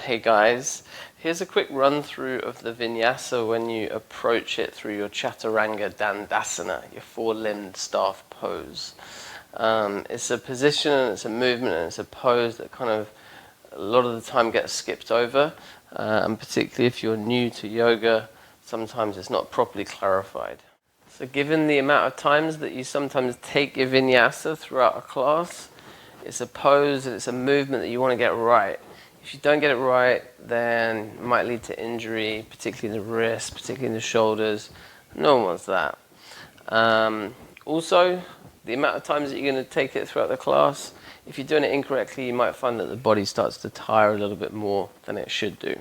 Hey guys, here's a quick run through of the Vinyasa when you approach it through your Chaturanga Dandasana, your four-limbed staff pose. It's a position and it's a movement and it's a pose that kind of a lot of the time gets skipped over, and particularly if you're new to yoga, sometimes it's not properly clarified. So given the amount of times that you sometimes take your Vinyasa throughout a class, it's a pose and it's a movement that you want to get right. If you don't get it right, then it might lead to injury, particularly in the wrists, particularly in the shoulders. No one wants that. Also, the amount of times that you're going to take it throughout the class, if you're doing it incorrectly, you might find that the body starts to tire a little bit more than it should do.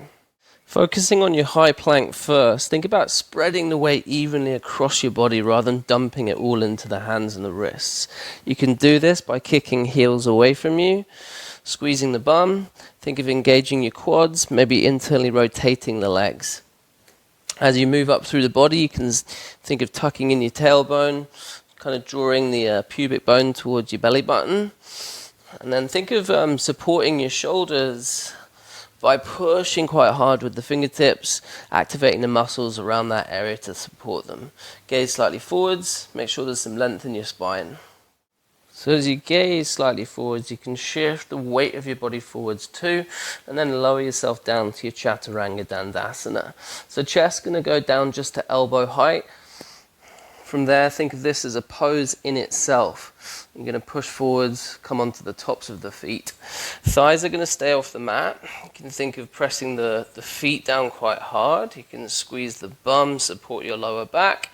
Focusing on your high plank first, think about spreading the weight evenly across your body rather than dumping it all into the hands and the wrists. You can do this by kicking heels away from you, squeezing the bum. Think of engaging your quads, maybe internally rotating the legs. As you move up through the body, you can think of tucking in your tailbone, kind of drawing the pubic bone towards your belly button. And then think of supporting your shoulders by pushing quite hard with the fingertips, activating the muscles around that area to support them. Gaze slightly forwards, make sure there's some length in your spine. So as you gaze slightly forwards, you can shift the weight of your body forwards too, and then lower yourself down to your Chaturanga Dandasana. So chest going to go down just to elbow height. From there, think of this as a pose in itself. You're going to push forwards, come onto the tops of the feet. Thighs are going to stay off the mat. You can think of pressing the feet down quite hard. You can squeeze the bum, support your lower back.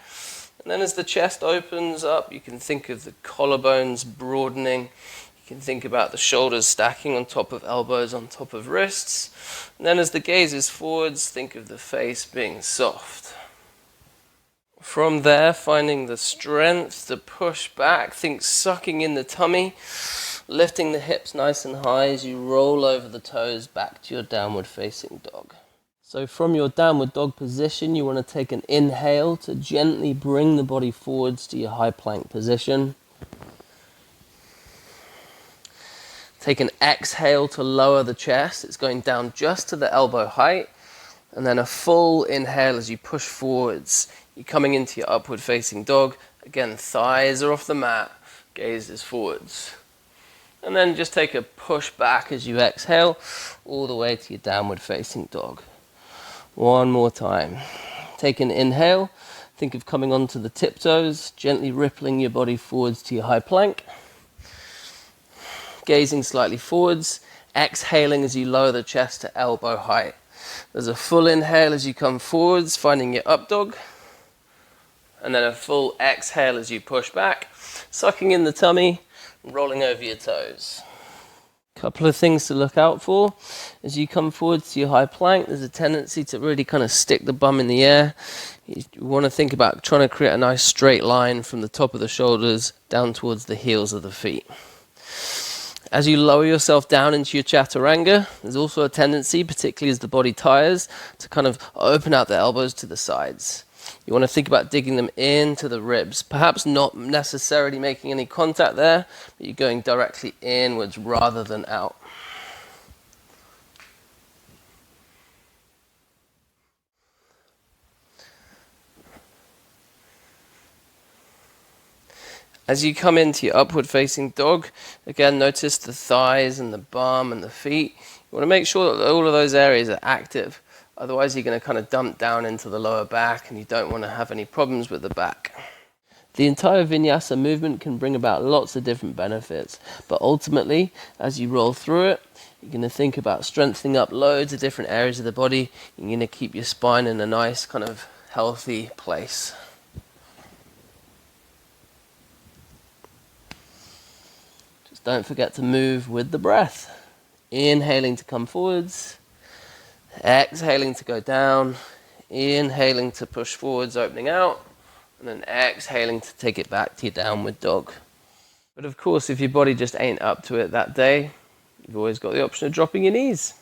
And then as the chest opens up, you can think of the collarbones broadening. You can think about the shoulders stacking on top of elbows, on top of wrists. And then as the gaze is forwards, think of the face being soft. From there, finding the strength to push back, think sucking in the tummy, lifting the hips nice and high as you roll over the toes back to your downward facing dog. So from your downward dog position, you want to take an inhale to gently bring the body forwards to your high plank position. Take an exhale to lower the chest. It's going down just to the elbow height. And then a full inhale as you push forwards. You're coming into your upward facing dog. Again, thighs are off the mat, gaze is forwards. And then just take a push back as you exhale all the way to your downward facing dog. One more time. Take an inhale. Think of coming onto the tiptoes, gently rippling your body forwards to your high plank. Gazing slightly forwards, exhaling as you lower the chest to elbow height. There's a full inhale as you come forwards, finding your up dog. And then a full exhale as you push back, sucking in the tummy, rolling over your toes. Couple of things to look out for. As you come forward to your high plank, there's a tendency to really kind of stick the bum in the air. You want to think about trying to create a nice straight line from the top of the shoulders down towards the heels of the feet. As you lower yourself down into your Chaturanga, there's also a tendency, particularly as the body tires, to kind of open out the elbows to the sides. You want to think about digging them into the ribs, perhaps not necessarily making any contact there, but you're going directly inwards rather than out. As you come into your upward facing dog, again notice the thighs and the bum and the feet. You want to make sure that all of those areas are active. Otherwise, you're going to kind of dump down into the lower back and you don't want to have any problems with the back. The entire Vinyasa movement can bring about lots of different benefits, but ultimately, as you roll through it, you're going to think about strengthening up loads of different areas of the body. You're going to keep your spine in a nice kind of healthy place. Just don't forget to move with the breath. Inhaling to come forwards. Exhaling to go down, inhaling to push forwards, opening out, and then exhaling to take it back to your downward dog. But of course, if your body just ain't up to it that day, you've always got the option of dropping your knees.